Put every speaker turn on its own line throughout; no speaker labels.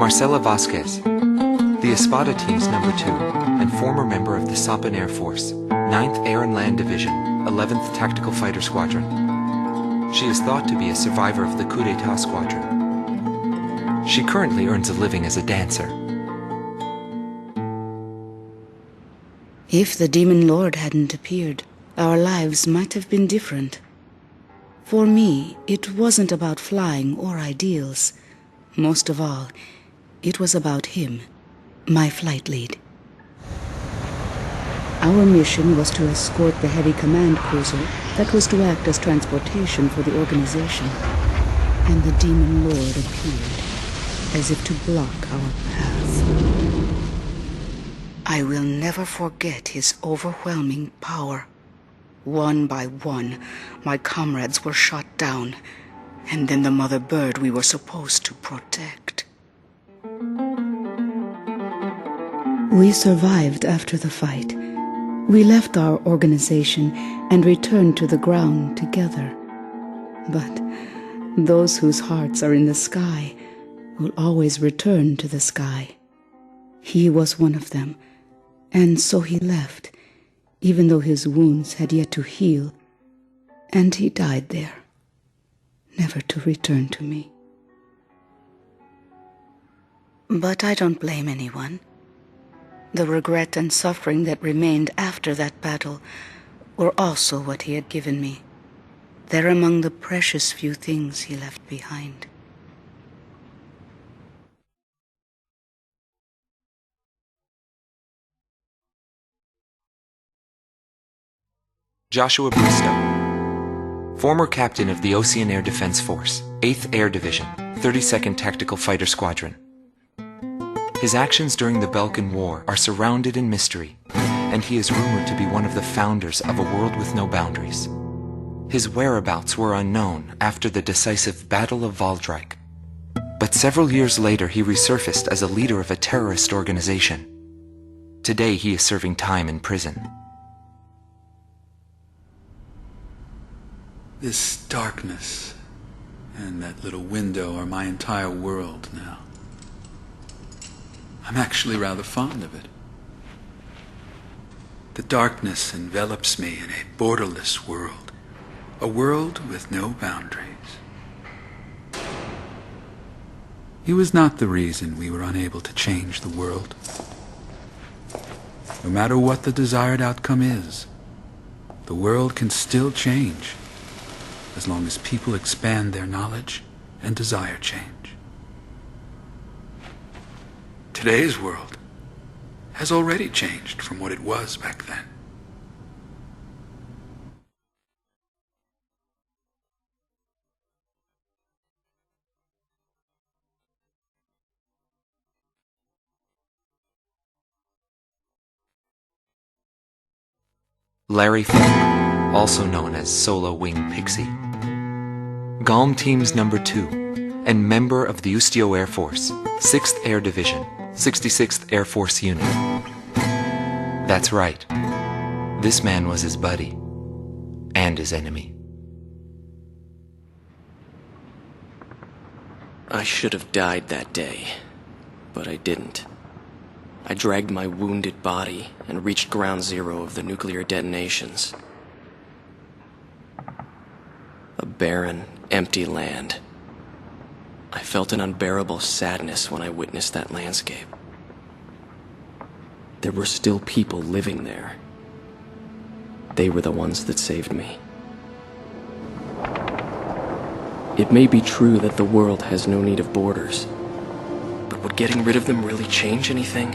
Marcela Vasquez, the Espada team's number 2, and former member of the Sapan Air Force, 9th Air and Land Division, 11th Tactical Fighter Squadron. She is thought to be a survivor of the coup d'etat squadron. She currently earns a living as a dancer.
If the Demon Lord hadn't appeared, our lives might have been different. For me, it wasn't about flying or ideals. Most of all, it was about him, my flight lead. Our mission was to escort the heavy command cruiser that was to act as transportation for the organization. And the Demon Lord appeared, as if to block our path. I will never forget his overwhelming power. One by one, my comrades were shot down, and then the mother bird we were supposed to protect. We survived after the fight. We left our organization and returned to the ground together. But those whose hearts are in the sky will always return to the sky. He was one of them, and so he left, even though his wounds had yet to heal, and he died there, never to return to me. But I don't blame anyone. The regret and suffering that remained after that battle were also what he had given me. They're among the precious few things he left behind.
Joshua Bristow, former captain of the Ocean Air Defense Force, 8th Air Division, 32nd Tactical Fighter Squadron. His actions during the Balkan War are surrounded in mystery, and he is rumored to be one of the founders of a world with no boundaries. His whereabouts were unknown after the decisive Battle of Valdrijk, but several years later he resurfaced as a leader of a terrorist organization. Today he is serving time in prison.
This darkness and that little window are my entire world now. I'm actually rather fond of it. The darkness envelops me in a borderless world, a world with no boundaries. He was not the reason we were unable to change the world. No matter what the desired outcome is, the world can still change, as long as people expand their knowledge and desire change. Today's world has already changed from what it was back then.
Larry Foulke, also known as Solo Wing PIXY, GALM Team's number 2, and member of the Usea Air Force, 6th Air Division, 66th Air Force Unit. That's right. This man was his buddy, and his enemy.
I should have died that day, but I didn't. I dragged my wounded body and reached ground zero of the nuclear detonations. A barren, empty land. I felt an unbearable sadness when I witnessed that landscape. There were still people living there. They were the ones that saved me. It may be true that the world has no need of borders, but would getting rid of them really change anything?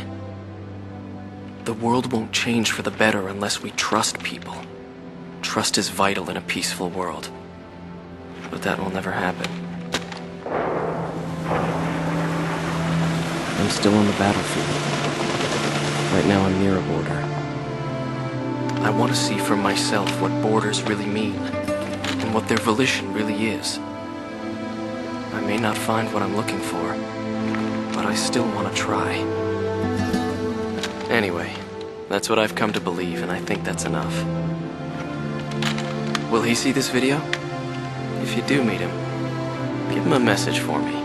The world won't change for the better unless we trust people. Trust is vital in a peaceful world. But that will never happen. I'm still on the battlefield. Right now I'm near a border. I want to see for myself what borders really mean, and what their volition really is. I may not find what I'm looking for, but I still want to try. Anyway, that's what I've come to believe, and I think that's enough. Will he see this video? If you do meet him, give him a message for me.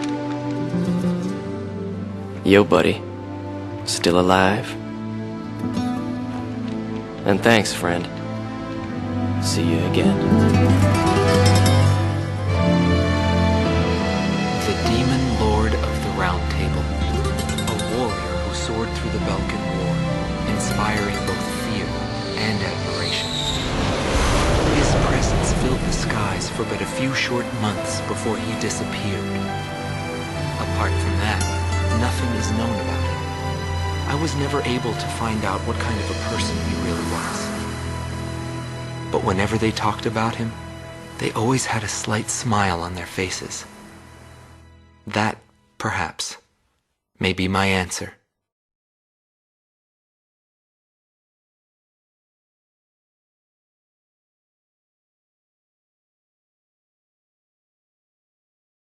Yo, buddy. Still alive? And thanks, friend. See you again.
The Demon Lord of the Round Table. A warrior who soared through the Balkan War, inspiring both fear and admiration. His presence filled the skies for but a few short months before he disappeared. Apart from that, nothing is known about him. I was never able to find out what kind of a person he really was. But whenever they talked about him, they always had a slight smile on their faces. That, perhaps, may be my answer.